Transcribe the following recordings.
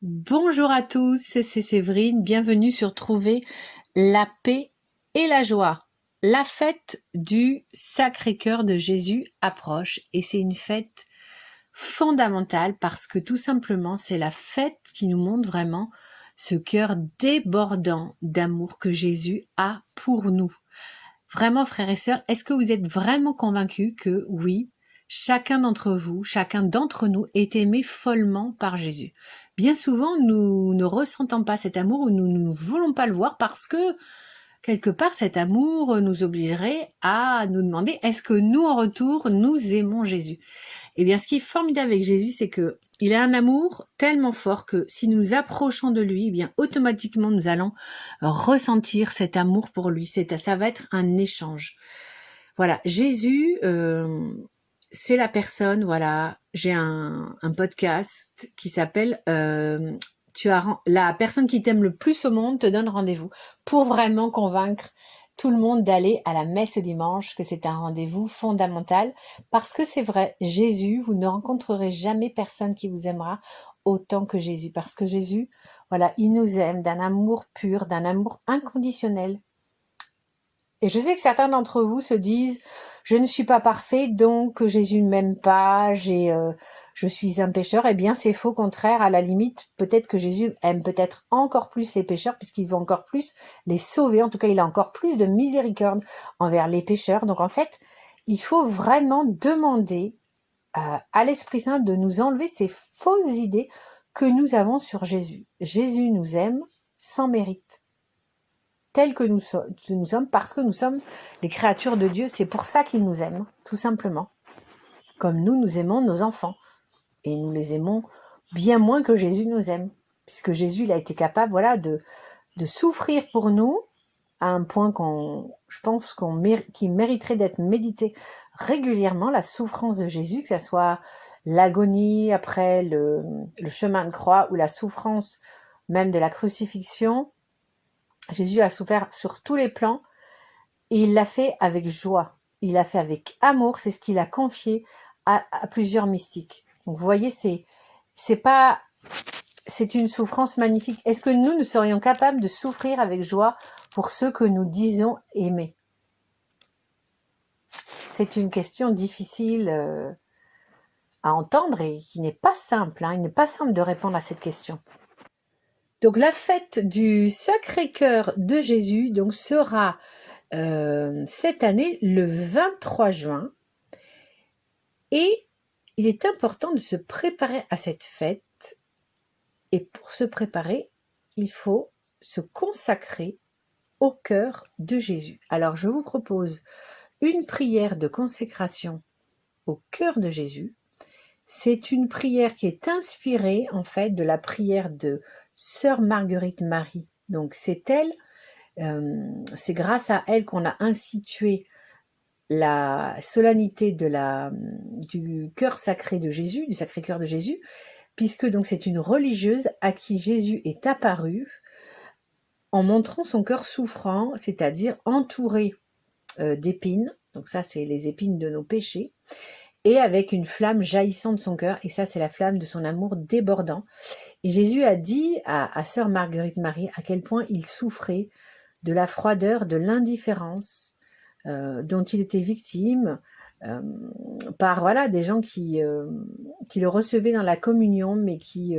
Bonjour à tous, c'est Séverine, bienvenue sur Trouver la paix et la joie. La fête du Sacré-Cœur de Jésus approche et c'est une fête fondamentale parce que tout simplement c'est la fête qui nous montre vraiment ce cœur débordant d'amour que Jésus a pour nous. Vraiment frères et sœurs, est-ce que vous êtes vraiment convaincus que oui, chacun d'entre vous, chacun d'entre nous est aimé follement par Jésus? Bien souvent, nous ne ressentons pas cet amour ou nous ne voulons pas le voir parce que quelque part, cet amour nous obligerait à nous demander est-ce que nous, en retour, nous aimons Jésus? Eh bien, ce qui est formidable avec Jésus, c'est que il a un amour tellement fort que si nous nous approchons de lui, eh bien, automatiquement, nous allons ressentir cet amour pour lui. Ça va être un échange. Voilà, Jésus, c'est la personne, voilà, j'ai un podcast qui s'appelle la personne qui t'aime le plus au monde te donne rendez-vous pour vraiment convaincre tout le monde d'aller à la messe dimanche, que c'est un rendez-vous fondamental parce que c'est vrai, Jésus, vous ne rencontrerez jamais personne qui vous aimera autant que Jésus parce que Jésus, voilà, il nous aime d'un amour pur, d'un amour inconditionnel. Et je sais que certains d'entre vous se disent je ne suis pas parfait, donc Jésus ne m'aime pas, je suis un pécheur. Eh bien, c'est faux, au contraire. À la limite, peut-être que Jésus aime peut-être encore plus les pécheurs, puisqu'il veut encore plus les sauver. En tout cas, il a encore plus de miséricorde envers les pécheurs. Donc, en fait, il faut vraiment demander à l'Esprit Saint de nous enlever ces fausses idées que nous avons sur Jésus. Jésus nous aime sans mérite, tels que nous sommes, parce que nous sommes les créatures de Dieu. C'est pour ça qu'il nous aime, tout simplement. Comme nous aimons nos enfants. Et nous les aimons bien moins que Jésus nous aime. Puisque Jésus, il a été capable, voilà, de souffrir pour nous à un point je pense qu'il mériterait d'être médité régulièrement, la souffrance de Jésus, que ce soit l'agonie après le chemin de croix ou la souffrance même de la crucifixion. Jésus a souffert sur tous les plans et il l'a fait avec joie. Il l'a fait avec amour, c'est ce qu'il a confié à plusieurs mystiques. Donc vous voyez, c'est une souffrance magnifique. Est-ce que nous serions capables de souffrir avec joie pour ceux que nous disons aimer? C'est une question difficile à entendre et qui n'est pas simple. Il n'est pas simple de répondre à cette question. Donc la fête du Sacré-Cœur de Jésus sera cette année le 23 juin et il est important de se préparer à cette fête et pour se préparer, il faut se consacrer au cœur de Jésus. Alors je vous propose une prière de consécration au cœur de Jésus. C'est une prière qui est inspirée en fait de la prière de Sœur Marguerite Marie. Donc c'est elle, c'est grâce à elle qu'on a institué la solennité du cœur sacré de Jésus, du Sacré-Cœur de Jésus, puisque donc c'est une religieuse à qui Jésus est apparu en montrant son cœur souffrant, c'est-à-dire entouré d'épines, donc ça c'est les épines de nos péchés, et avec une flamme jaillissant de son cœur, et ça c'est la flamme de son amour débordant. Et Jésus a dit à Sœur Marguerite Marie à quel point il souffrait de la froideur, de l'indifférence dont il était victime par voilà des gens qui le recevaient dans la communion, mais qui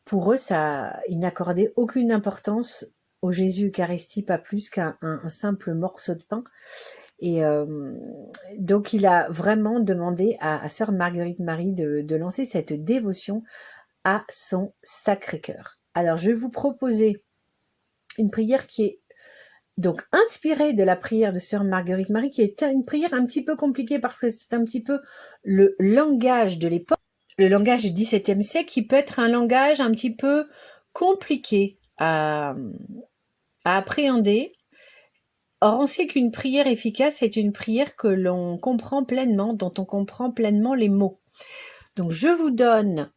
pour eux ils n'accordaient aucune importance au Jésus Eucharistie, pas plus qu'un simple morceau de pain. Et donc il a vraiment demandé à Sœur Marguerite Marie de lancer cette dévotion à son Sacré-Cœur. Alors je vais vous proposer une prière qui est donc inspirée de la prière de Sœur Marguerite Marie, qui est une prière un petit peu compliquée parce que c'est un petit peu le langage de l'époque, le langage du XVIIe siècle, qui peut être un langage un petit peu compliqué à appréhender. Or, on sait qu'une prière efficace est une prière que l'on comprend pleinement, dont on comprend pleinement les mots. Donc, je vous donne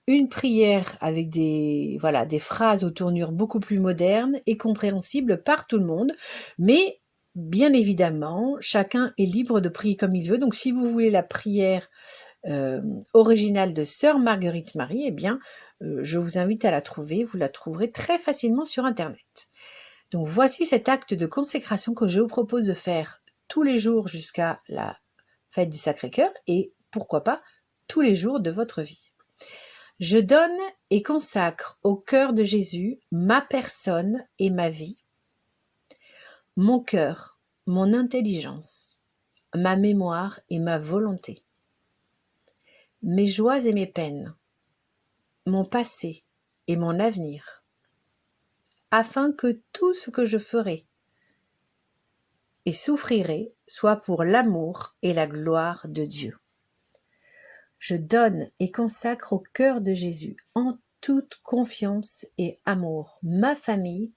une prière avec des phrases aux tournures beaucoup plus modernes et compréhensibles par tout le monde, mais bien évidemment, chacun est libre de prier comme il veut. Donc, si vous voulez la prière originale de Sœur Marguerite Marie, eh bien, je vous invite à la trouver. Vous la trouverez très facilement sur Internet. Donc voici cet acte de consécration que je vous propose de faire tous les jours jusqu'à la fête du Sacré-Cœur et pourquoi pas tous les jours de votre vie. Je donne et consacre au cœur de Jésus ma personne et ma vie, mon cœur, mon intelligence, ma mémoire et ma volonté, mes joies et mes peines, mon passé et mon avenir, afin que tout ce que je ferai et souffrirai soit pour l'amour et la gloire de Dieu. Je donne et consacre au cœur de Jésus, en toute confiance et amour, ma famille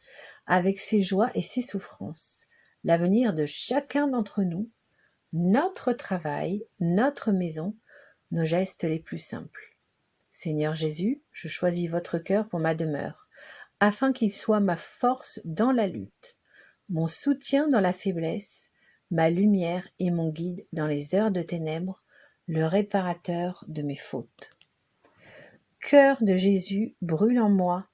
avec ses joies et ses souffrances, l'avenir de chacun d'entre nous, notre travail, notre maison, nos gestes les plus simples. Seigneur Jésus, je choisis votre cœur pour ma demeure, afin qu'il soit ma force dans la lutte, mon soutien dans la faiblesse, ma lumière et mon guide dans les heures de ténèbres, le réparateur de mes fautes. Cœur de Jésus, brûlez en moi,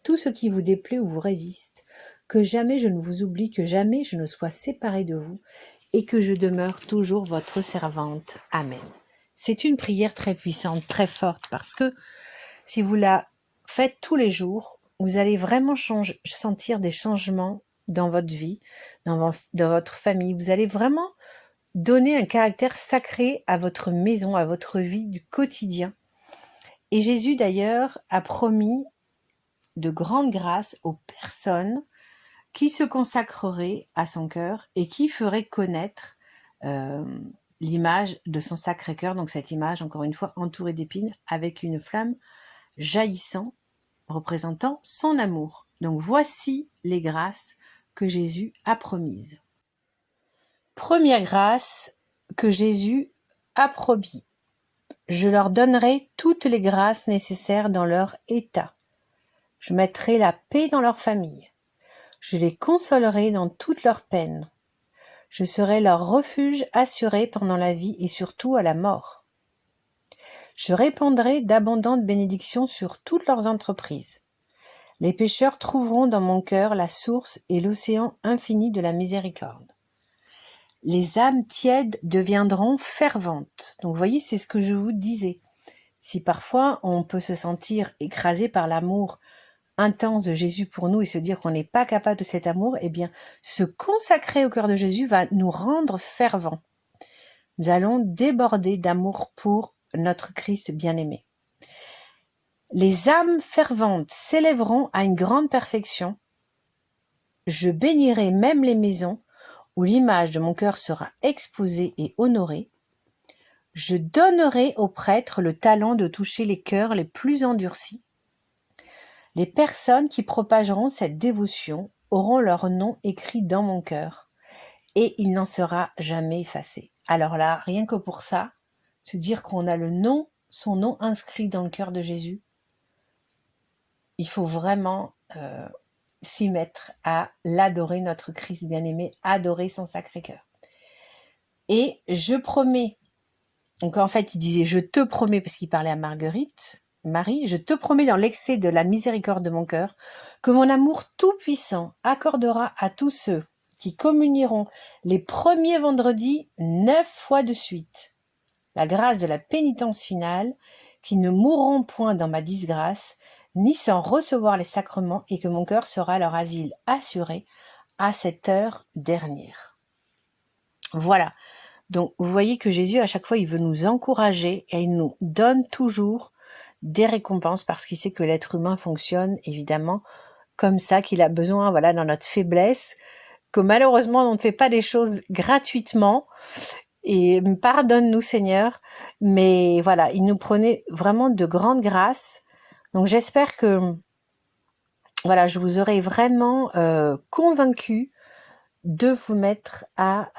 tout ce qui vous déplaît ou vous résiste, que jamais je ne vous oublie, que jamais je ne sois séparée de vous, et que je demeure toujours votre servante. Amen. C'est une prière très puissante, très forte, parce que si vous la faites tous les jours, vous allez vraiment sentir des changements dans votre vie, dans votre famille. Vous allez vraiment donner un caractère sacré à votre maison, à votre vie du quotidien. Et Jésus d'ailleurs a promis de grandes grâces aux personnes qui se consacreraient à son cœur et qui feraient connaître l'image de son Sacré-Cœur. Donc cette image, encore une fois, entourée d'épines avec une flamme jaillissant, représentant son amour. Donc voici les grâces que Jésus a promises. Première grâce que Jésus a promis. Je leur donnerai toutes les grâces nécessaires dans leur état. Je mettrai la paix dans leur famille. Je les consolerai dans toutes leurs peines. Je serai leur refuge assuré pendant la vie et surtout à la mort. Je répandrai d'abondantes bénédictions sur toutes leurs entreprises. Les pécheurs trouveront dans mon cœur la source et l'océan infini de la miséricorde. Les âmes tièdes deviendront ferventes. Donc vous voyez, c'est ce que je vous disais. Si parfois on peut se sentir écrasé par l'amour intense de Jésus pour nous et se dire qu'on n'est pas capable de cet amour, eh bien, se consacrer au cœur de Jésus va nous rendre fervents. Nous allons déborder d'amour pour notre Christ bien-aimé. Les âmes ferventes s'élèveront à une grande perfection. Je bénirai même les maisons où l'image de mon cœur sera exposée et honorée. Je donnerai aux prêtres le talent de toucher les cœurs les plus endurcis. Les personnes qui propageront cette dévotion auront leur nom écrit dans mon cœur et il n'en sera jamais effacé. Alors là, rien que pour ça, se dire qu'on a son nom inscrit dans le cœur de Jésus, il faut vraiment s'y mettre à l'adorer, notre Christ bien-aimé, adorer son Sacré-Cœur. Et je promets, donc en fait il disait je te promets parce qu'il parlait à Marguerite, Marie, je te promets dans l'excès de la miséricorde de mon cœur que mon amour tout-puissant accordera à tous ceux qui communieront les premiers vendredis 9 fois de suite la grâce de la pénitence finale, qui ne mourront point dans ma disgrâce, ni sans recevoir les sacrements, et que mon cœur sera leur asile assuré à cette heure dernière. Voilà. Donc, vous voyez que Jésus, à chaque fois, il veut nous encourager et il nous donne toujours des récompenses parce qu'il sait que l'être humain fonctionne, évidemment, comme ça, qu'il a besoin, voilà, dans notre faiblesse, que malheureusement, on ne fait pas des choses gratuitement. Et pardonne-nous, Seigneur. Mais voilà, il nous prenait vraiment de grandes grâces. Donc, j'espère que, voilà, je vous aurai vraiment convaincu de vous mettre à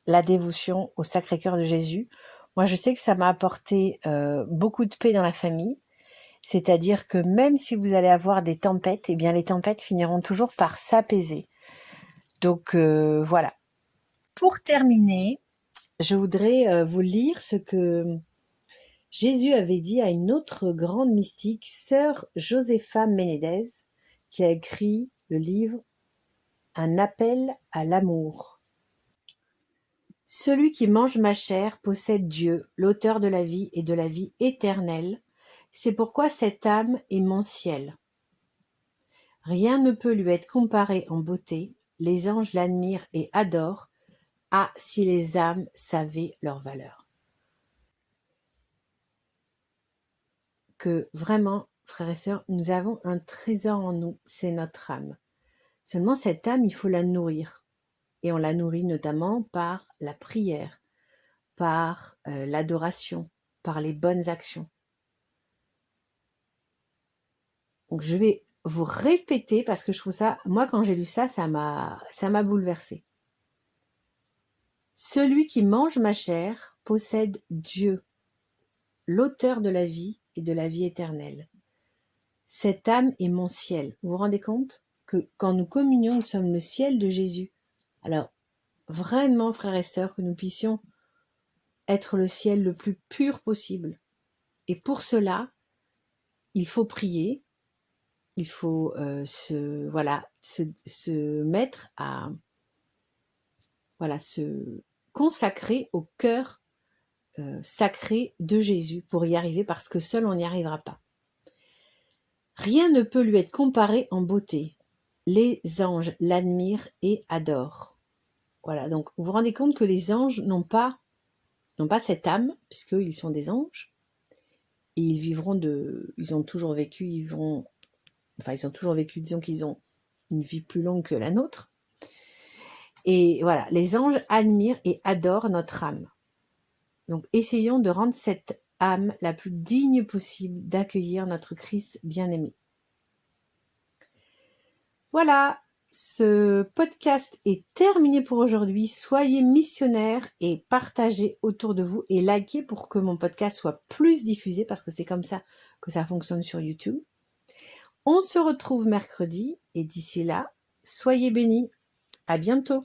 la dévotion au Sacré-Cœur de Jésus. Moi, je sais que ça m'a apporté beaucoup de paix dans la famille. C'est-à-dire que même si vous allez avoir des tempêtes, eh bien les tempêtes finiront toujours par s'apaiser. Donc voilà. Pour terminer, je voudrais vous lire ce que Jésus avait dit à une autre grande mystique, sœur Josefa Menendez, qui a écrit le livre Un appel à l'amour. Celui qui mange ma chair possède Dieu, l'auteur de la vie et de la vie éternelle. C'est pourquoi cette âme est mon ciel. Rien ne peut lui être comparé en beauté. Les anges l'admirent et adorent. Ah, si les âmes savaient leur valeur. Que vraiment, frères et sœurs, nous avons un trésor en nous, c'est notre âme. Seulement cette âme, il faut la nourrir. Et on la nourrit notamment par la prière, par l'adoration, par les bonnes actions. Donc je vais vous répéter parce que je trouve ça, moi quand j'ai lu ça, ça m'a bouleversée. Celui qui mange ma chair possède Dieu, l'auteur de la vie et de la vie éternelle. Cette âme est mon ciel. Vous vous rendez compte que quand nous communions, nous sommes le ciel de Jésus. Alors, vraiment, frères et sœurs, que nous puissions être le ciel le plus pur possible. Et pour cela, il faut prier, il faut se mettre à se consacrer au cœur sacré de Jésus pour y arriver, parce que seul on n'y arrivera pas. Rien ne peut lui être comparé en beauté. Les anges l'admirent et adorent. Voilà, donc vous vous rendez compte que les anges n'ont pas cette âme, puisqu'ils sont des anges, et ils ont toujours vécu, disons qu'ils ont une vie plus longue que la nôtre. Et voilà, les anges admirent et adorent notre âme. Donc essayons de rendre cette âme la plus digne possible d'accueillir notre Christ bien-aimé. Voilà, ce podcast est terminé pour aujourd'hui. Soyez missionnaires et partagez autour de vous et likez pour que mon podcast soit plus diffusé, parce que c'est comme ça que ça fonctionne sur YouTube. On se retrouve mercredi et d'ici là, soyez bénis. À bientôt.